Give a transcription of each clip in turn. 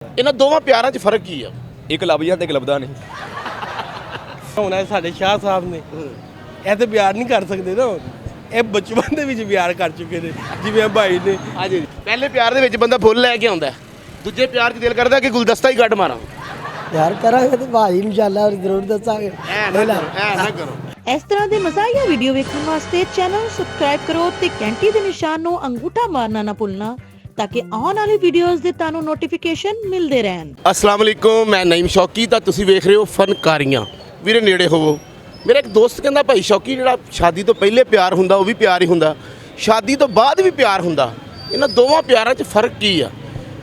ਇਹਨਾਂ ਦੋਵਾਂ ਪਿਆਰਾਂ 'ਚ ਫਰਕ ਕੀ ਆ? ਇੱਕ ਲੱਭ ਜਾਂਦਾ ਇੱਕ ਲੱਭਦਾ ਨਹੀਂ। ਹੁਣ ਇਹ ਸਾਡੇ ਸ਼ਾਹ ਸਾਹਿਬ ਨੇ ਇਹ ਤੇ ਪਿਆਰ ਨਹੀਂ ਕਰ ਸਕਦੇ ਨਾ, ਇਹ ਬਚਪਨ ਦੇ ਵਿੱਚ ਪਿਆਰ ਕਰ ਚੁੱਕੇ ਨੇ ਜਿਵੇਂ ਭਾਈ ਨੇ। ਹਾਂਜੀ, ਪਹਿਲੇ ਪਿਆਰ ਦੇ ਵਿੱਚ ਬੰਦਾ ਫੁੱਲ ਲੈ ਕੇ ਆਉਂਦਾ, ਦੂਜੇ ਪਿਆਰ 'ਚ ਦਿਲ ਕਰਦਾ ਕਿ ਗੁਲਦਸਤਾ ਹੀ ਕੱਢ ਮਾਰਾਂ। ਪਿਆਰ ਕਰਾਂਗੇ ਤੇ ਭਾਈ ਇਨਸ਼ਾਅੱਲਾ ਜ਼ਰੂਰ ਦੱਸਾਂਗੇ। ਐ ਨਾ ਕਰੋ। ਇਸ ਤਰ੍ਹਾਂ ਦੇ ਮਜ਼ਾਹੀਆ ਵੀਡੀਓ ਵੇਖਣ ਵਾਸਤੇ ਚੈਨਲ ਨੂੰ ਸਬਸਕ੍ਰਾਈਬ ਕਰੋ ਤੇ ਘੰਟੀ ਦੇ ਨਿਸ਼ਾਨ ਨੂੰ ਅੰਗੂਠਾ ਮਾਰਨਾ ਨਾ ਭੁੱਲਣਾ ਤਾਂ ਕਿ ਆਉਣ ਵਾਲੀ ਵੀਡੀਓਜ਼ ਦੇ ਤੁਹਾਨੂੰ ਨੋਟੀਫਿਕੇਸ਼ਨ ਮਿਲਦੇ ਰਹਿਣ। अस्सलाम वालेकुम, मैं नईम शौकी ਤਾਂ ਤੁਸੀਂ ਵੇਖ ਰਹੇ ਹੋ ਫਨਕਾਰੀਆਂ। ਵੀਰੇ ਨੇੜੇ ਹੋਵੋ। ਮੇਰਾ ਇੱਕ ਦੋਸਤ ਕਹਿੰਦਾ ਭਾਈ ਸ਼ੌਕੀ ਜਿਹੜਾ ਸ਼ਾਦੀ ਤੋਂ ਪਹਿਲੇ ਪਿਆਰ ਹੁੰਦਾ ਉਹ ਵੀ ਪਿਆਰ ਹੀ ਹੁੰਦਾ, ਸ਼ਾਦੀ ਤੋਂ ਬਾਅਦ ਵੀ ਪਿਆਰ ਹੁੰਦਾ, ਇਹਨਾਂ ਦੋਵਾਂ ਪਿਆਰਾਂ 'ਚ ਫਰਕ ਕੀ ਆ?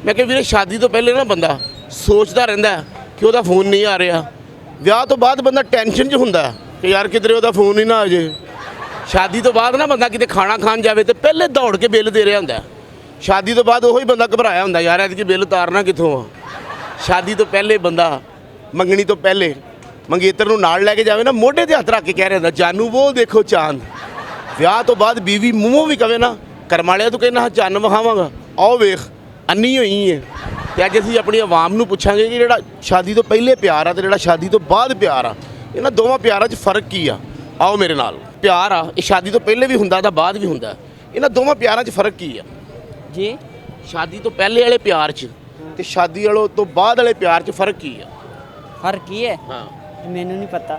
ਮੈਂ ਕਿਹਾ ਵੀਰੇ ਸ਼ਾਦੀ ਤੋਂ ਪਹਿਲੇ ਨਾ ਬੰਦਾ ਸੋਚਦਾ ਰਹਿੰਦਾ ਕਿ ਉਹਦਾ ਫੋਨ ਨਹੀਂ ਆ ਰਿਹਾ, ਵਿਆਹ ਤੋਂ ਬਾਅਦ ਬੰਦਾ ਟੈਨਸ਼ਨ 'ਚ ਹੁੰਦਾ ਕਿ ਯਾਰ ਕਿਧਰੇ ਉਹਦਾ ਫੋਨ ਹੀ ਨਾ ਆ ਜੇ। ਸ਼ਾਦੀ ਤੋਂ ਬਾਅਦ ਨਾ ਬੰਦਾ ਕਿਤੇ ਖਾਣਾ ਖਾਣ ਜਾਵੇ ਤੇ ਪਹਿਲੇ ਦੌੜ ਕੇ ਬਿੱਲ ਦੇ ਰਿਹਾ ਹੁੰਦਾ, ਸ਼ਾਦੀ ਤੋਂ ਬਾਅਦ ਉਹੀ ਬੰਦਾ ਘਬਰਾਇਆ ਹੁੰਦਾ ਯਾਰ ਐਤਕੀ ਬਿੱਲ ਉਤਾਰਨਾ ਕਿੱਥੋਂ ਆ। ਸ਼ਾਦੀ ਤੋਂ ਪਹਿਲੇ ਬੰਦਾ ਮੰਗਣੀ ਤੋਂ ਪਹਿਲੇ ਮੰਗੇਤਰ ਨੂੰ ਨਾਲ ਲੈ ਕੇ ਜਾਵੇ ਨਾ, ਮੋਢੇ 'ਤੇ ਹੱਥ ਰੱਖ ਕੇ ਕਹਿ ਰਿਹਾ ਹੁੰਦਾ ਜਾਨੂ ਉਹ ਦੇਖੋ ਚਾਂਦ। ਵਿਆਹ ਤੋਂ ਬਾਅਦ ਬੀਵੀ ਮੂੰਹੋਂ ਵੀ ਕਵੇ ਨਾ ਕਰਮ ਵਾਲਿਆ ਤੂੰ ਕਹਿੰਦਾ ਚੰਨ ਵਿਖਾਵਾਂਗਾ, ਆਓ ਵੇਖ ਅੰਨੀ ਹੋਈ ਹੈ। ਅਤੇ ਅੱਜ ਅਸੀਂ ਆਪਣੀ ਆਵਾਮ ਨੂੰ ਪੁੱਛਾਂਗੇ ਕਿ ਜਿਹੜਾ ਸ਼ਾਦੀ ਤੋਂ ਪਹਿਲੇ ਪਿਆਰ ਆ ਅਤੇ ਜਿਹੜਾ ਸ਼ਾਦੀ ਤੋਂ ਬਾਅਦ ਪਿਆਰ ਆ, ਇਹਨਾਂ ਦੋਵਾਂ ਪਿਆਰਾਂ 'ਚ ਫਰਕ ਕੀ ਆ? ਆਓ ਮੇਰੇ ਨਾਲ। ਪਿਆਰ ਆ ਇਹ ਸ਼ਾਦੀ ਤੋਂ ਪਹਿਲੇ ਵੀ ਹੁੰਦਾ ਤਾਂ ਬਾਅਦ ਵੀ ਹੁੰਦਾ, ਇਹਨਾਂ ਦੋਵਾਂ ਪਿਆਰਾਂ 'ਚ ਫਰਕ ਕੀ ਆ ਜੀ? ਸ਼ਾਦੀ ਤੋਂ ਪਹਿਲੇ ਵਾਲੇ ਪਿਆਰ 'ਚ ਤੇ ਸ਼ਾਦੀ ਵਾਲੋਂ ਤੋਂ ਬਾਅਦ ਵਾਲੇ ਪਿਆਰ 'ਚ ਫਰਕ ਕੀ ਆ? ਫਰਕ ਕੀ ਹੈ? ਹਾਂ, ਮੈਨੂੰ ਨਹੀਂ ਪਤਾ।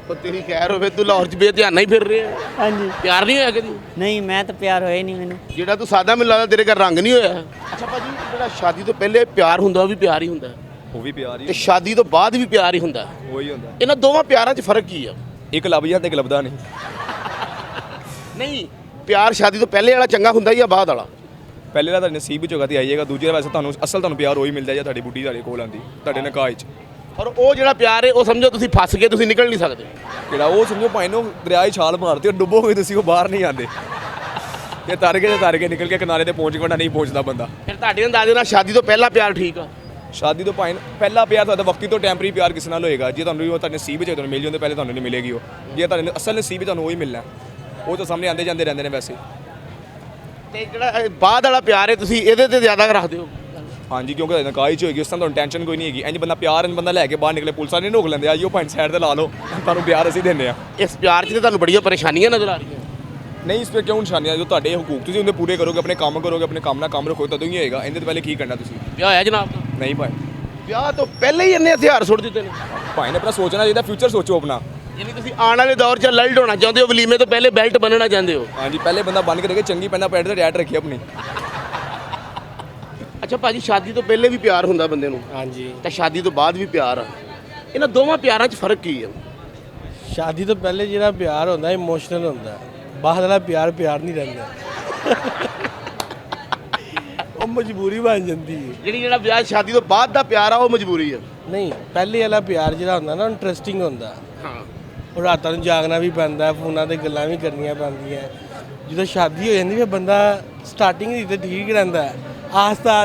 ਉਹ ਤੇਰੀ ਖੈਰ ਹੋਵੇ, ਤੂੰ ਲਾਹੌਰ 'ਚ ਬੇਧਿਆਨਾ ਹੀ ਫਿਰ ਰਿਹਾ। ਹਾਂਜੀ। ਪਿਆਰ ਨਹੀਂ ਹੋਇਆ ਕਦੀ? ਨਹੀਂ, ਮੈਂ ਤਾਂ ਪਿਆਰ ਹੋਇਆ ਹੀ ਨਹੀਂ ਮੈਨੂੰ। ਜਿਹੜਾ ਤੂੰ ਸਾਦਾ ਮੈਨੂੰ ਲੱਗਦਾ ਤੇਰੇ ਘਰ ਰੰਗ ਨਹੀਂ ਹੋਇਆ। ਅੱਛਾ ਭਾਜੀ, ਜਿਹੜਾ ਸ਼ਾਦੀ ਤੋਂ ਪਹਿਲੇ ਪਿਆਰ ਹੁੰਦਾ ਉਹ ਵੀ ਪਿਆਰ ਹੀ ਹੁੰਦਾ ਉਹ ਵੀ ਪਿਆਰ ਹੀ ਤੇ ਸ਼ਾਦੀ ਤੋਂ ਬਾਅਦ ਵੀ ਪਿਆਰ ਹੀ ਹੁੰਦਾ, ਉਹੀ ਹੁੰਦਾ। ਇਹਨਾਂ ਦੋਵਾਂ ਪਿਆਰਾਂ 'ਚ ਫਰਕ ਕੀ ਆ? ਇੱਕ ਲੱਭ ਜਾਂਦਾ ਇੱਕ ਲੱਭਦਾ ਨਹੀਂ। ਨਹੀਂ, ਪਿਆਰ ਸ਼ਾਦੀ ਤੋਂ ਪਹਿਲੇ ਵਾਲਾ ਚੰਗਾ ਹੁੰਦਾ ਜਾਂ ਬਾਅਦ ਵਾਲਾ? ਪਹਿਲੇ ਦਾ ਤੁਹਾਡੇ ਨਸੀਬ ਵਿੱਚ ਹੋਗਾ ਤੇ ਆਈਏਗਾ, ਦੂਜੇ ਦਾ ਵੈਸੇ ਤੁਹਾਨੂੰ ਤੁਹਾਨੂੰ ਪਿਆਰ ਉਹੀ ਮਿਲਦਾ ਜਾਂ ਤੁਹਾਡੀ ਬੁੱਢੀ ਤੁਹਾਡੇ ਕੋਲ ਆਉਂਦੀ ਤੁਹਾਡੇ ਨਿਕਾਹ 'ਚ। ਔਰ ਉਹ ਜਿਹੜਾ ਪਿਆਰ ਹੈ ਉਹ ਸਮਝੋ ਤੁਸੀਂ ਫਸ ਗਏ, ਤੁਸੀਂ ਨਿਕਲ ਨਹੀਂ ਸਕਦੇ। ਕਿਹੜਾ ਉਹ ਸਮਝੋ ਭਾਈ ਨੂੰ ਦਰਿਆ 'ਚ ਛਾਲ ਮਾਰਦੇ ਉਹ ਡੁੱਬੋਗੇ ਤੁਸੀਂ, ਉਹ ਬਾਹਰ ਨਹੀਂ ਆਉਂਦੇ। ਤੇ ਤਰ ਕੇ ਨਿਕਲ ਕੇ ਕਿਨਾਰੇ ਤੇ ਪਹੁੰਚ ਕੇ ਨਹੀਂ ਪਹੁੰਚਦਾ ਬੰਦਾ। ਫਿਰ ਤੁਹਾਡੇ ਅੰਦਾਜ਼ੇ ਨਾਲ ਸ਼ਾਦੀ ਤੋਂ ਪਹਿਲਾ ਪਿਆਰ ਠੀਕ ਆ? ਸ਼ਾਦੀ ਤੋਂ ਭਾਈ ਪਹਿਲਾ ਪਿਆਰ ਤੁਹਾਡਾ ਵਕਤੀ ਤੋਂ ਟੈਂਪਰੀ ਪਿਆਰ ਕਿਸੇ ਨਾਲ ਹੋਏਗਾ, ਜੇ ਤੁਹਾਨੂੰ ਉਹ ਤੁਹਾਡੇ ਨਸੀਬ ਵਿੱਚ ਤੁਹਾਨੂੰ ਮਿਲ ਜਾਂਦੇ, ਪਹਿਲੇ ਤੁਹਾਨੂੰ ਨਹੀਂ ਮਿਲੇਗੀ ਉਹ। ਜੇ ਤੁਹਾਡੇ ਅਸਲ ਨਸੀਬ ਵਿੱਚ ਤੁਹਾਨੂੰ ਉਹੀ ਮਿਲਣਾ, ਉਹ ਤਾਂ ਸਾਹਮਣੇ ਆਉਂਦੇ ਜਾਂਦੇ ਰਹਿੰਦੇ ਨੇ ਵੈਸੇ। ਤੇ ਜਿਹੜਾ ਬਾਅਦ ਵਾਲਾ ਪਿਆਰ ਹੈ ਤੁਸੀਂ ਇਹਦੇ ਤੇ ਜ਼ਿਆਦਾ ਰੱਖਦੇ ਹੋ? ਹਾਂਜੀ, ਕਿਉਂਕਿ ਨਿਕਾਹ 'ਚ ਹੋਏਗੀ ਉਸ ਟਾਈਮ ਤੁਹਾਨੂੰ ਟੈਨਸ਼ਨ ਕੋਈ ਨਹੀਂ ਹੈਗੀ। ਇੰਜ ਬੰਦਾ ਪਿਆਰ ਬੰਦਾ ਲੈ ਕੇ ਬਾਹਰ ਨਿਕਲੇ, ਪੁਲਿਸਾਂ ਨੇ ਰੋਕ ਲੈਂਦੇ ਆ ਜੀ ਉਹ ਪੁਆਇੰਟ ਸਾਈਡ ਤੇ ਲਾ ਲਓ, ਤੁਹਾਨੂੰ ਪਿਆਰ ਅਸੀਂ ਦਿੰਦੇ ਆ। ਇਸ ਪਿਆਰ 'ਚ ਤੇ ਤੁਹਾਨੂੰ ਬੜੀਆਂ ਪਰੇਸ਼ਾਨੀਆਂ ਨਜ਼ਰ ਆ ਰਹੀਆਂ। ਨਹੀਂ, ਇਸ 'ਤੇ ਕਿਉਂ ਨਿਸ਼ਾਨੀਆਂ? ਜੋ ਤੁਹਾਡੇ ਹਕੂਕ ਤੁਸੀਂ ਉਹਦੇ ਪੂਰੇ ਕਰੋਗੇ, ਆਪਣੇ ਕੰਮ ਕਰੋਗੇ, ਆਪਣੇ ਕੰਮ ਨਾਲ ਕੰਮ ਰੱਖੋ, ਤਦੋਂ ਹੀ ਹੋਏਗਾ। ਇਹਦੇ ਤੋਂ ਪਹਿਲੇ ਕੀ ਕਰਨਾ ਤੁਸੀਂ? ਵਿਆਹ ਹੋਇਆ ਜਨਾਬ ਦਾ? ਨਹੀਂ ਭਾਈ, ਵਿਆਹ ਤੋਂ ਪਹਿਲੇ ਹੀ ਇੰਨੇ ਹਥਿਆਰ ਸੁੱਟ ਦਿੱਤੇ ਨੇ। ਭਾਈ ਨੇ ਆਪਣਾ ਸੋਚਣਾ ਚਾਹੀਦਾ, ਫਿਊਚਰ ਸੋਚੋ ਆਪਣਾ। ਯਾਨੀ ਤੁਸੀਂ ਆਉਣ ਵਾਲੇ ਦੌਰ 'ਚ ਅਲਰਟ ਹੋਣਾ ਚਾਹੁੰਦੇ ਹੋ, ਵਲੀਮੇ ਤੋਂ ਪਹਿਲੇ ਬੈਲਟ ਬੰਨਣਾ ਚਾਹੁੰਦੇ ਹੋ? ਹਾਂਜੀ, ਪਹਿਲੇ ਬੰਦਾ ਬੰਨ ਕੇ ਰੱਖੇ, ਚੰਗੀ ਪੈਂਦਾ ਪੈਂਟ ਤੇ ਰੈਟ ਰੱਖੀ ਆਪਣੀ। ਅੱਛਾ ਭਾਜੀ, ਸ਼ਾਦੀ ਤੋਂ ਪਹਿਲੇ ਵੀ ਪਿਆਰ ਹੁੰਦਾ ਬੰਦੇ ਨੂੰ ਹਾਂਜੀ, ਤਾਂ ਸ਼ਾਦੀ ਤੋਂ ਬਾਅਦ ਵੀ ਪਿਆਰ ਆ, ਇਹਨਾਂ ਦੋਵਾਂ ਪਿਆਰਾਂ 'ਚ ਫਰਕ ਕੀ ਆ? ਸ਼ਾਦੀ ਤੋਂ ਪਹਿਲੇ ਜਿਹੜਾ ਪਿਆਰ ਹੁੰਦਾ ਇਮੋਸ਼ਨਲ ਹੁੰਦਾ, ਬਾਅਦ ਵਾਲਾ ਪਿਆਰ ਨਹੀਂ ਰਹਿੰਦਾ। ਉਹ ਮਜਬੂਰੀ ਬਣ ਜਾਂਦੀ ਹੈ। ਜਿਹੜਾ ਵਿਆਹ ਸ਼ਾਦੀ ਤੋਂ ਬਾਅਦ ਦਾ ਪਿਆਰ ਆ ਉਹ ਮਜਬੂਰੀ ਆ? ਨਹੀਂ, ਪਹਿਲੇ ਵਾਲਾ ਪਿਆਰ ਜਿਹੜਾ ਹੁੰਦਾ ਨਾ ਇੰਟਰਸਟਿੰਗ ਹੁੰਦਾ, ਹਾਂ। ਉਹ ਰਾਤਾਂ ਨੂੰ ਜਾਗਣਾ ਵੀ ਪੈਂਦਾ, ਫੋਨਾਂ ਤੇ ਗੱਲਾਂ ਵੀ ਕਰਨੀਆਂ ਪੈਂਦੀਆਂ। ਜਦੋਂ ਸ਼ਾਦੀ ਹੋ ਜਾਂਦੀ ਫਿਰ ਬੰਦਾ ਸਟਾਰਟਿੰਗ ਦੀ ਤੇ ਠੀਕ ਰਹਿੰਦਾ, ਆਸਤਾ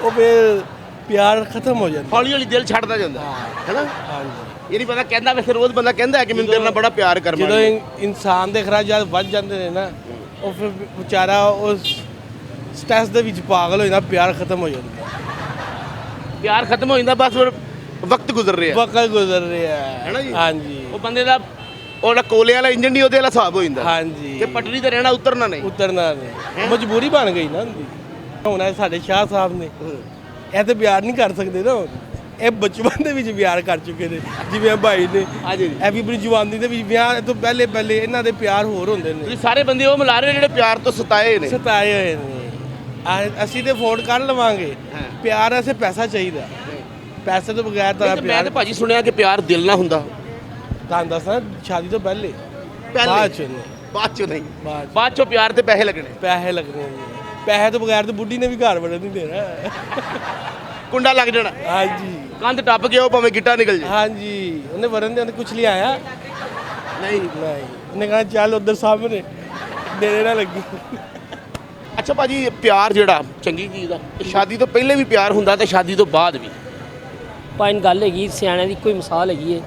ਉਹ ਫਿਰ ਪਿਆਰ ਖਤਮ ਹੋ ਜਾਂਦਾ, ਹੌਲੀ ਹੌਲੀ ਦਿਲ ਛੱਡਦਾ ਜਾਂਦਾ ਹੈ ਨਾ। ਹਾਂਜੀ। ਇਹ ਨਹੀਂ ਪਤਾ, ਕਹਿੰਦਾ ਵੈਸੇ ਰੋਜ਼ ਬੰਦਾ ਕਹਿੰਦਾ ਹੈ ਕਿ ਮੈਨੂੰ ਤੇਰੇ ਨਾਲ ਬੜਾ ਪਿਆਰ ਕਰਨਾ। ਜਦੋਂ ਇਨਸਾਨ ਦੇ ਖਰਾ ਜਦ ਵੱਜ ਜਾਂਦੇ ਨੇ ਨਾ, ਉਹ ਫਿਰ ਵਿਚਾਰਾ ਉਸ ਸਟ੍ਰੈਸ ਦੇ ਵਿੱਚ ਪਾਗਲ ਹੋ ਜਾਂਦਾ, ਪਿਆਰ ਖਤਮ ਹੋ ਜਾਂਦਾ, ਪਿਆਰ ਖਤਮ ਹੋ ਜਾਂਦਾ, ਬਸ ਫਿਰ ਵਕਤ ਗੁਜ਼ਰ ਰਿਹਾ, ਵਕਤ ਗੁਜ਼ਰ ਰਿਹਾ ਹੈ ਨਾ ਜੀ। ਹਾਂਜੀ, ਉਹ ਬੰਦੇ ਦਾ ਉਹਦਾ ਕੋਲੇ ਵਾਲਾ ਇੰਜਨ ਨਹੀਂ ਉਹਦੇ ਵਾਲਾ ਹਿਸਾਬ ਹੋ ਜਾਂਦਾ। ਹਾਂਜੀ, ਕਿ ਪਟੜੀ ਤੇ ਰਹਿਣਾ, ਉਤਰਨਾ ਨਹੀਂ। ਉਤਰਨਾ ਨਹੀਂ, ਮਜਬੂਰੀ ਬਣ ਗਈ ਨਾ ਹੁੰਦੀ। ਹੁਣ ਇਹ ਸਾਡੇ ਸ਼ਾਹ ਸਾਹਿਬ ਨੇ ਇਹ ਤੇ ਪਿਆਰ ਨਹੀਂ ਕਰ ਸਕਦੇ ਨਾ, ਇਹ ਬਚਪਨ ਦੇ ਵਿੱਚ ਪਿਆਰ ਕਰ ਚੁੱਕੇ ਨੇ ਜਿਵੇਂ ਭਾਈ ਨੇ। ਹਾਂਜੀ, ਇਹ ਵੀ ਆਪਣੀ ਜਵਾਨੀ ਦੇ ਵਿੱਚ ਵਿਆਹ ਤੋਂ ਪਹਿਲੇ ਇਹਨਾਂ ਦੇ ਪਿਆਰ ਹੋਰ ਹੁੰਦੇ ਨੇ। ਤੁਸੀਂ ਸਾਰੇ ਬੰਦੇ ਉਹ ਮਿਲਾ ਰਹੇ ਹੋ ਜਿਹੜੇ ਪਿਆਰ ਤੋਂ ਸਤਾਏ ਨੇ। ਸਤਾਏ ਹੋਏ ਨੇ। ਅਸੀਂ ਤੇ ਅਫੋਰਡ ਕਰ ਲਵਾਂਗੇ, ਪਿਆਰ ਐਸੇ ਪੈਸਾ ਚਾਹੀਦਾ, ਪੈਸੇ ਤੋਂ ਬਗੈਰ ਤਾਂ ਮੈਂ ਪਿਆਰ। ਤਾਂ ਭਾਜੀ ਸੁਣਿਆ ਕਿ ਪਿਆਰ ਦਿਲ ਨਾਲ ਹੁੰਦਾ। ਤੁਹਾਨੂੰ ਦੱਸਣਾ, ਸ਼ਾਦੀ ਤੋਂ ਪਹਿਲੇ ਪਹਿਲੇ? ਬਾਅਦ ਚ ਨਹੀਂ, ਬਾਅਦ ਚੋਂ ਨਹੀਂ, ਬਾਅਦ ਬਾਅਦ ਚੋਂ ਪਿਆਰ ਤੇ ਪੈਸੇ ਲੱਗਣੇ। ਪੈਸੇ ਲੱਗਣੇ ਨੇ, ਪੈਸੇ ਤੋਂ ਬਗੈਰ ਤਾਂ ਬੁੱਢੀ ਨੇ ਵੀ ਘਰ ਵੜਨ ਨਹੀਂ ਦੇਣਾ। ਕੁੰਡਾ ਲੱਗ ਜਾਣਾ, ਹਾਂਜੀ, ਕੰਧ ਟੱਪ ਕੇ ਉਹ ਭਾਵੇਂ ਗਿੱਟਾ ਨਿਕਲ ਜਾਏ। ਹਾਂਜੀ, ਉਹਨੇ ਵਰਨ ਦੇ ਉਹਨੇ ਕੁਛ ਲਿਆਇਆ ਨਹੀਂ। ਉਹਨੇ ਕਹਾ ਚੱਲ ਉਧਰ ਸਾਹਮਣੇ ਦੇਰੇ ਨਾ ਲੱਗੀ। ਅੱਛਾ ਭਾਜੀ, ਪਿਆਰ ਜਿਹੜਾ ਚੰਗੀ ਚੀਜ਼ ਆ, ਇਹ ਸ਼ਾਦੀ ਤੋਂ ਪਹਿਲੇ ਵੀ ਪਿਆਰ ਹੁੰਦਾ ਤੇ ਸ਼ਾਦੀ ਤੋਂ ਬਾਅਦ ਵੀ? ਪਾਇਨ ਗੱਲ ਹੈਗੀ, ਸਿਆਣਿਆਂ ਦੀ ਕੋਈ ਮਿਸਾਲ ਹੈਗੀ ਹੈ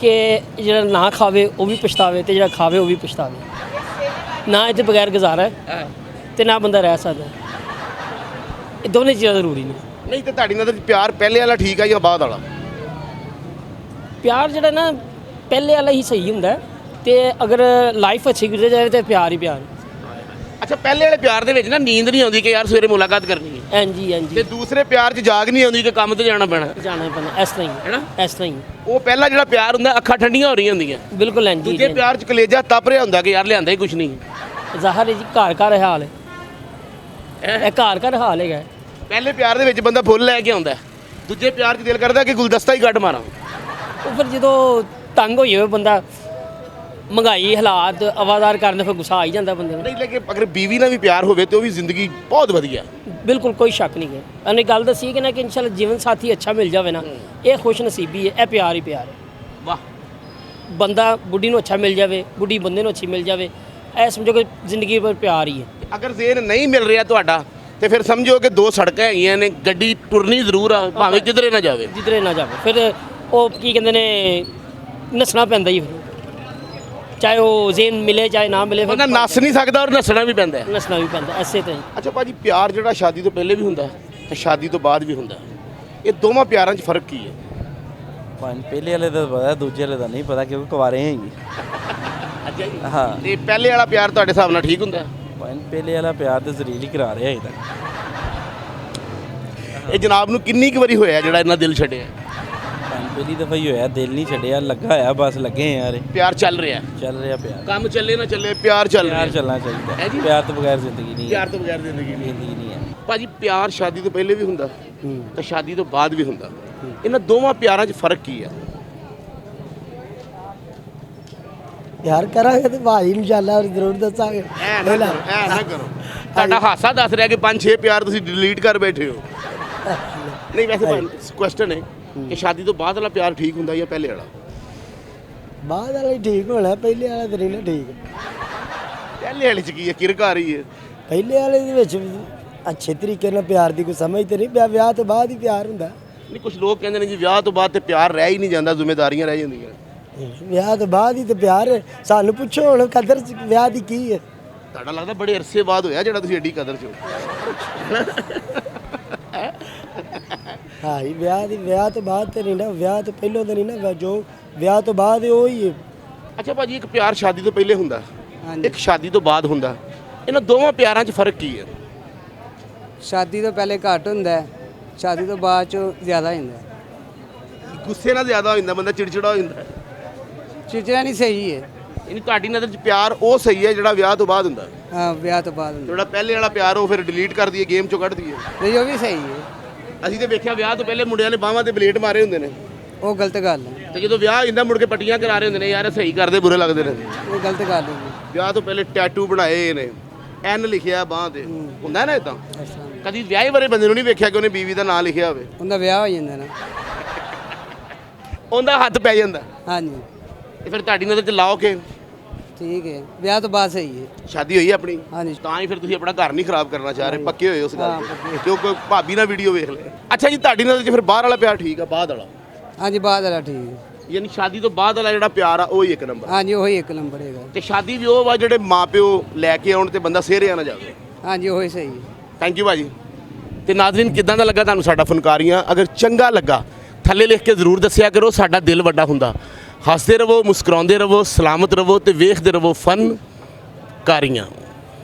ਕਿ ਜਿਹੜਾ ਨਾ ਖਾਵੇ ਉਹ ਵੀ ਪਛਤਾਵੇ ਤੇ ਜਿਹੜਾ ਖਾਵੇ ਉਹ ਵੀ ਪਛਤਾਵੇ। ਨਾ ਇਹਦੇ ਬਗੈਰ ਗੁਜ਼ਾਰਾ ਹੈ ਤੇ ਨਾ ਬੰਦਾ ਰਹਿ ਸਕਦਾ, ਇਹ ਦੋਨੇ ਚੀਜ਼ਾਂ ਜ਼ਰੂਰੀ ਨੇ। ਨਹੀਂ ਤੇ ਤੁਹਾਡੀ ਨਜ਼ਰ 'ਚ ਪਿਆਰ ਪਹਿਲੇ ਵਾਲਾ ਠੀਕ ਆ ਜਾਂ ਬਾਅਦ ਵਾਲਾ? ਪਿਆਰ ਜਿਹੜਾ ਨਾ ਪਹਿਲੇ ਵਾਲਾ ਹੀ ਸਹੀ ਹੁੰਦਾ ਹੈ, ਤੇ ਅਗਰ ਲਾਈਫ ਅੱਛੀ ਗੁਜ਼ਰ ਜਾਵੇ ਤੇ ਪਿਆਰ ਹੀ ਪਿਆਰ। ਅੱਛਾ, ਪਹਿਲੇ ਵਾਲੇ ਪਿਆਰ ਦੇ ਵਿੱਚ ਨਾ ਨੀਂਦ ਨਹੀਂ ਆਉਂਦੀ ਕਿ ਯਾਰ ਸਵੇਰੇ ਮੁਲਾਕਾਤ ਕਰਨੀ ਹੈ, ਹਾਂਜੀ ਤੇ ਹਾਂਜੀ, ਦੂਸਰੇ ਪਿਆਰ 'ਚ ਜਾਗ ਨਹੀਂ ਆਉਂਦੀ ਕਿ ਕੰਮ ਤੇ ਜਾਣਾ ਪੈਣਾ, ਜਾਣਾ ਪੈਣਾ ਇਸ ਤਰ੍ਹਾਂ ਹੀ ਹੈਨਾ? ਇਸ ਤਰ੍ਹਾਂ ਹੀ ਉਹ ਪਹਿਲਾ ਜਿਹੜਾ ਪਿਆਰ ਹੁੰਦਾ ਅੱਖਾਂ ਠੰਡੀਆਂ ਹੋ ਰਹੀਆਂ ਹੁੰਦੀਆਂ, ਬਿਲਕੁਲ ਹਾਂਜੀ। ਦੂਜੇ ਪਿਆਰ 'ਚ ਕਲੇਜਾ ਤਪ ਰਿਹਾ ਹੁੰਦਾ ਕਿ ਯਾਰ ਲਿਆਂਦਾ ਹੀ ਕੁਝ ਨਹੀਂ। ਜ਼ਾਹਰ ਹੈ ਜੀ, ਘਰ ਘਰ ਇਹ ਹਾਲ ਹੈ, ਇਹ ਘਰ ਘਰ ਹਾਲ ਹੈਗਾ। ਪਹਿਲੇ ਪਿਆਰ ਦੇ ਵਿੱਚ ਬੰਦਾ ਫੁੱਲ ਲੈ ਕੇ ਆਉਂਦਾ, ਦੂਜੇ ਪਿਆਰ 'ਚ ਦਿਲ ਕਰਦਾ ਕਿ ਗੁਲਦਸਤਾ ਹੀ ਕੱਢ ਮਾਰਾਂ। ਉਹ ਫਿਰ ਜਦੋਂ ਤੰਗ ਹੋਈ ਹੋਵੇ ਬੰਦਾ, ਮਹਿੰਗਾਈ ਹਾਲਾਤ ਆਵਾਜ਼ਾਰ ਕਰਨ, ਫਿਰ ਗੁੱਸਾ ਆ ਹੀ ਜਾਂਦਾ ਬੰਦੇ ਨੂੰ। ਨਹੀਂ ਲੇਕਿਨ ਅਗਰ ਬੀਵੀ ਨਾਲ ਵੀ ਪਿਆਰ ਹੋਵੇ ਤੇ ਉਹ ਵੀ ਜ਼ਿੰਦਗੀ ਬਹੁਤ ਵਧੀਆ। ਬਿਲਕੁਲ ਕੋਈ ਸ਼ੱਕ ਨਹੀਂ ਹੈ। ਉਹਨੇ ਗੱਲ ਦੱਸੀ ਕਿ ਨਾ ਕਿ ਇਨਸ਼ਾਅੱਲਾ ਜੀਵਨ ਸਾਥੀ ਅੱਛਾ ਮਿਲ ਜਾਵੇ ਨਾ, ਇਹ ਖੁਸ਼ ਨਸੀਬੀ ਹੈ, ਇਹ ਪਿਆਰ ਹੀ ਪਿਆਰ ਹੈ। ਵਾਹ। ਬੰਦਾ ਬੁੱਢੀ ਨੂੰ ਅੱਛਾ ਮਿਲ ਜਾਵੇ, ਬੁੱਢੀ ਬੰਦੇ ਨੂੰ ਅੱਛੀ ਮਿਲ ਜਾਵੇ, ਇਹ ਸਮਝੋ ਕਿ ਜ਼ਿੰਦਗੀ ਭਰ ਪਿਆਰ ਹੀ ਹੈ। ਅਗਰ ਜ਼ੇਨ ਨਹੀਂ ਮਿਲ ਰਿਹਾ ਤੁਹਾਡਾ ਤੇ ਫਿਰ ਸਮਝੋ ਕਿ ਦੋ ਸੜਕਾਂ ਹੈਗੀਆਂ ਨੇ, ਗੱਡੀ ਟੁਰਨੀ ਜ਼ਰੂਰ ਆ, ਭਾਵੇਂ ਕਿਧਰੇ ਨਾ ਜਾਵੇ। ਜਿੱਧਰੇ ਨਾ ਜਾਵੇ, ਫਿਰ ਉਹ ਕੀ ਕਹਿੰਦੇ ਨੇ, ਨੱਸਣਾ ਪੈਂਦਾ ਹੀ, ਫਿਰ ਚਾਹੇ ਉਹ ਜ਼ੇਨ ਮਿਲੇ ਚਾਹੇ ਨਾ ਮਿਲੇ, ਬੰਦਾ ਨੱਸ ਨਹੀਂ ਸਕਦਾ ਔਰ ਨੱਸਣਾ ਵੀ ਪੈਂਦਾ ਹੈ। ਨੱਸਣਾ ਵੀ ਪੈਂਦਾ ਐਸੇ ਤਰ੍ਹਾਂ ਹੀ। ਅੱਛਾ ਭਾਜੀ, ਪਿਆਰ ਜਿਹੜਾ ਸ਼ਾਦੀ ਤੋਂ ਪਹਿਲੇ ਵੀ ਹੁੰਦਾ ਤੇ ਸ਼ਾਦੀ ਤੋਂ ਬਾਅਦ ਵੀ ਹੁੰਦਾ, ਇਹ ਦੋਵਾਂ ਪਿਆਰਾਂ 'ਚ ਫਰਕ ਕੀ ਹੈ? ਪਹਿਲੇ ਵਾਲੇ ਦਾ ਪਤਾ, ਦੂਜੇ ਵਾਲੇ ਦਾ ਨਹੀਂ ਪਤਾ ਕਿਉਂਕਿ ਕੁਆਰੇ ਹੈਗੇ। ਅੱਛਾ ਜੀ। ਹਾਂ, ਤੇ ਪਹਿਲੇ ਵਾਲਾ ਪਿਆਰ ਤੁਹਾਡੇ ਹਿਸਾਬ ਨਾਲ ਠੀਕ ਹੁੰਦਾ? ਪਹਿਲੇ ਵਾਲਾ ਪਿਆਰ ਤੇ ਜ਼ਰੀਲ ਹੀ ਕਰਾ ਰਿਹਾ ਇਹਦਾ। ਇਹ ਜਨਾਬ ਨੂੰ ਕਿੰਨੀ ਕੁ ਵਾਰੀ ਹੋਇਆ ਜਿਹੜਾ ਇਹਨਾਂ ਦਿਲ ਛੱਡਿਆ? ਪਹਿਲੀ ਦਫਾ ਹੀ ਹੋਇਆ, ਦਿਲ ਨਹੀਂ ਛੱਡਿਆ, ਲੱਗਾ ਹੋਇਆ, ਬਸ ਲੱਗੇ ਆ ਯਾਰ, ਪਿਆਰ ਚੱਲ ਰਿਹਾ, ਚੱਲ ਰਿਹਾ ਪਿਆਰ। ਕੰਮ ਚੱਲੇ ਨਾ ਚੱਲੇ ਪਿਆਰ ਚੱਲ ਰਿਹਾ। ਪਿਆਰ ਚੱਲਣਾ ਹੈ ਚਾਹੀਦਾ, ਜੀ। ਪਿਆਰ ਤੋਂ ਬਗੈਰ ਜ਼ਿੰਦਗੀ ਨਹੀਂ ਹੈ। ਪਿਆਰ ਤੋਂ ਬਗੈਰ ਜ਼ਿੰਦਗੀ ਨਹੀਂ। ਜ਼ਿੰਦਗੀ ਨਹੀਂ ਹੈ ਭਾਜੀ, ਪਿਆਰ ਸ਼ਾਦੀ ਤੋਂ ਪਹਿਲੇ ਵੀ ਹੁੰਦਾ ਤੇ ਸ਼ਾਦੀ ਤੋਂ ਬਾਅਦ ਵੀ ਹੁੰਦਾ, ਇਹਨਾਂ ਦੋਵਾਂ ਪਿਆਰਾਂ 'ਚ ਫਰਕ ਕੀ ਹੈ? ਯਾਰ ਕਰਾਂਗੇ ਤੇ ਭਾਜੀ ਇਨਸ਼ਾਅੱਲਾ ਜ਼ਰੂਰ ਦੱਸਾਂਗੇ। ਐ ਨਾ ਕਰੋ, ਐ ਨਾ ਕਰੋ। ਤੁਹਾਡਾ ਹਾਸਾ ਦੱਸ ਰਿਹਾ ਕਿ 5-6 ਪਿਆਰ ਤੁਸੀਂ ਡਿਲੀਟ ਕਰ ਬੈਠੇ ਹੋ। ਨਹੀਂ ਵੈਸੇ ਕੁਐਸਚਨ ਹੈ ਕਿ ਸ਼ਾਦੀ ਤੋਂ ਬਾਅਦ ਵਾਲਾ ਪਿਆਰ ਠੀਕ ਹੁੰਦਾ ਜਾਂ ਪਹਿਲੇ ਵਾਲਾ? ਬਾਅਦ ਵਾਲਾ ਹੀ ਠੀਕ ਹੋਣਾ, ਪਹਿਲੇ ਵਾਲਾ ਤੇ ਨਹੀਂ ਨਾ ਠੀਕ। ਪਹਿਲੇ ਵਾਲੇ 'ਚ ਕੀ ਹੈ, ਕਿਰਕ ਆ ਰਹੀ ਹੈ। ਪਹਿਲੇ ਵਾਲੇ ਦੇ ਵਿੱਚ ਅੱਛੇ ਤਰੀਕੇ ਨਾਲ ਪਿਆਰ ਦੀ ਕੋਈ ਸਮਝ ਤੇ ਨਹੀਂ ਪਿਆ, ਵਿਆਹ ਤੋਂ ਬਾਅਦ ਹੀ ਪਿਆਰ ਹੁੰਦਾ। ਨਹੀਂ, ਕੁਝ ਲੋਕ ਕਹਿੰਦੇ ਨੇ ਜੀ ਵਿਆਹ ਤੋਂ ਬਾਅਦ ਤੇ ਪਿਆਰ ਰਹਿ ਹੀ ਨਹੀਂ ਜਾਂਦਾ, ਜ਼ਿੰਮੇਵਾਰੀਆਂ ਰਹਿ ਜਾਂਦੀਆਂ। ਵਿਆਹ ਤੋਂ ਬਾਅਦ ਹੀ ਤੇ ਪਿਆਰ ਹੈ। ਸਾਨੂੰ ਪੁੱਛੋ ਹੁਣ ਕਦਰ ਵਿਆਹ ਦੀ ਕੀ ਹੈ? ਤੁਹਾਡਾ ਲੱਗਦਾ ਬੜੇ ਅਰਸੇ ਬਾਅਦ ਹੋਇਆ ਜਿਹੜਾ ਤੁਸੀਂ ਐਡੀ ਕਦਰ 'ਚ ਹੋ। ਹਾਂ ਜੀ, ਵਿਆਹ ਤੋਂ ਬਾਅਦ ਤੇ ਨਹੀਂ ਨਾ, ਵਿਆਹ ਤੋਂ ਪਹਿਲਾਂ ਤੇ ਨਹੀਂ ਨਾ, ਜੋ ਵਿਆਹ ਤੋਂ ਬਾਅਦ ਹੈ ਉਹ ਹੀ ਹੈ। ਅੱਛਾ ਭਾਜੀ, ਇੱਕ ਪਿਆਰ ਸ਼ਾਦੀ ਤੋਂ ਪਹਿਲੇ ਹੁੰਦਾ, ਇੱਕ ਸ਼ਾਦੀ ਤੋਂ ਬਾਅਦ ਹੁੰਦਾ, ਇਹਨਾਂ ਦੋਵਾਂ ਪਿਆਰਾਂ 'ਚ ਫਰਕ ਕੀ ਹੈ? ਸ਼ਾਦੀ ਤੋਂ ਪਹਿਲੇ ਘੱਟ ਹੁੰਦਾ ਹੈ, ਸ਼ਾਦੀ ਤੋਂ ਬਾਅਦ ਚ ਜ਼ਿਆਦਾ ਹੁੰਦਾ ਹੈ। ਗੁੱਸੇ ਨਾਲ ਜ਼ਿਆਦਾ ਹੋ ਜਾਂਦਾ, ਬੰਦਾ ਚਿੜਚਿੜਾ ਹੋ ਜਾਂਦਾ। ਚਿੜਚਿੜਾ ਨਹੀਂ ਸਹੀ ਹੈ। ਯਾਨੀ ਤੁਹਾਡੀ ਨਜ਼ਰ 'ਚ ਪਿਆਰ ਉਹ ਸਹੀ ਹੈ ਜਿਹੜਾ ਵਿਆਹ ਤੋਂ ਬਾਅਦ ਹੁੰਦਾ, ਹਾਂ, ਵਿਆਹ ਤੋਂ ਬਾਅਦ ਹੁੰਦਾ ਜਿਹੜਾ ਪਹਿਲੇ ਵਾਲਾ ਪਿਆਰ ਉਹ ਫਿਰ ਡਿਲੀਟ ਕਰ ਦਈਏ, ਗੇਮ 'ਚੋਂ ਕੱਢ ਦਈਏ। ਨਹੀਂ, ਉਹ ਵੀ ਸਹੀ ਹੈ। ਅਸੀਂ ਤੇ ਵੇਖਿਆ ਵਿਆਹ ਤੋਂ ਪਹਿਲੇ ਮੁੰਡਿਆਂ ਨੇ ਬਾਹਾਂ ਤੇ ਬਲੇਡ ਮਾਰੇ ਹੁੰਦੇ ਨੇ, ਉਹ ਗਲਤ ਗੱਲ ਹੈ, ਤੇ ਜਦੋਂ ਵਿਆਹ ਹੁੰਦਾ ਮੁੜ ਕੇ ਪੱਟੀਆਂ ਕਰਾ ਰਹੇ ਹੁੰਦੇ ਨੇ, ਯਾਰ ਇਹ ਸਹੀ ਕਰਦੇ ਬੁਰੇ ਲੱਗਦੇ ਨੇ। ਉਹ ਗਲਤ ਗੱਲ ਹੈ। ਵਿਆਹ ਤੋਂ ਪਹਿਲੇ ਟੈਟੂ ਬਣਾਏ ਨੇ, ਐਨ ਲਿਖਿਆ ਬਾਹਾਂ ਤੇ, ਹੁੰਦਾ ਨਾ ਇਦਾਂ? ਇਸ ਤਰ੍ਹਾਂ ਕਦੀ ਵਿਆਹੇ ਬਾਰੇ ਬੰਦੇ ਨੂੰ ਨਹੀਂ ਵੇਖਿਆ ਕਿ ਉਹਨੇ ਬੀਵੀ ਦਾ ਨਾਂ ਲਿਖਿਆ ਹੋਵੇ, ਉਹਦਾ ਵਿਆਹ ਹੋ ਜਾਂਦਾ ਨਾ। ਉਹਦਾ ਹੱਥ ਪੈ ਜਾਂਦਾ। ਹਾਂਜੀ, ਤੇ ਫਿਰ ਤੁਹਾਡੀ ਨਜ਼ਰ 'ਚ ਲਾਓ ਕਿ ਠੀਕ ਹੈ, ਵਿਆਹ ਤੋਂ ਬਾਅਦ ਸਹੀ ਹੈ। ਸ਼ਾਦੀ ਹੋਈ ਆਪਣੀ, ਹਾਂਜੀ, ਤਾਂ ਹੀ ਫਿਰ ਤੁਸੀਂ ਆਪਣਾ ਘਰ ਨਹੀਂ ਖਰਾਬ ਕਰਨਾ ਚਾਹ ਰਹੇ, ਪੱਕੇ ਹੋਏ ਉਸ ਗੱਲ ਹਾਂ, ਤੇ ਪੱਕੇ। ਕਿਉਂਕਿ ਭਾਬੀ ਨਾਲ ਵੀਡੀਓ ਵੇਖ ਲੈ। ਅੱਛਾ ਜੀ, ਤੁਹਾਡੀ ਨਜ਼ਰ 'ਚ ਫਿਰ ਬਾਹਰ ਵਾਲਾ ਪਿਆਰ ਠੀਕ ਆ, ਬਾਅਦ ਵਾਲਾ? ਹਾਂਜੀ, ਬਾਅਦ ਵਾਲਾ ਠੀਕ ਹੈ। ਯਾਨੀ ਸ਼ਾਦੀ ਤੋਂ ਬਾਅਦ ਵਾਲਾ ਜਿਹੜਾ ਪਿਆਰ ਆ ਉਹ ਹੀ ਇੱਕ ਨੰਬਰ। ਹਾਂਜੀ, ਉਹੀ ਇੱਕ ਨੰਬਰ ਹੈਗਾ। ਤੇ ਸ਼ਾਦੀ ਵੀ ਉਹ ਵਾ ਜਿਹੜੇ ਮਾਪਿਓ ਲੈ ਕੇ ਆਉਣ ਤੇ ਬੰਦਾ ਸਿਹਰਿਆ ਨਾ ਜਾਵੇ। ਹਾਂਜੀ, ਉਹੀ ਸਹੀ ਹੈ। ਥੈਂਕ ਯੂ ਭਾਜੀ। ਤੇ ਨਾਜ਼ਰੀਨ, ਕਿੱਦਾਂ ਦਾ ਲੱਗਾ ਤੁਹਾਨੂੰ ਸਾਡਾ ਫਨਕਾਰੀਆਂ? ਅਗਰ ਚੰਗਾ ਲੱਗਾ ਥੱਲੇ ਲਿਖ ਕੇ ਜ਼ਰੂਰ ਦੱਸਿਆ ਕਰੋ, ਸਾਡਾ ਦਿਲ ਵੱਡਾ ਹੁੰਦਾ। ਹੱਸਦੇ ਰਹੋ, ਮੁਸਕਰਾਉਂਦੇ ਰਹੋ, ਸਲਾਮਤ ਰਹੋ ਤੇ ਵੇਖਦੇ ਰਹੋ ਫਨਕਾਰੀਆਂ।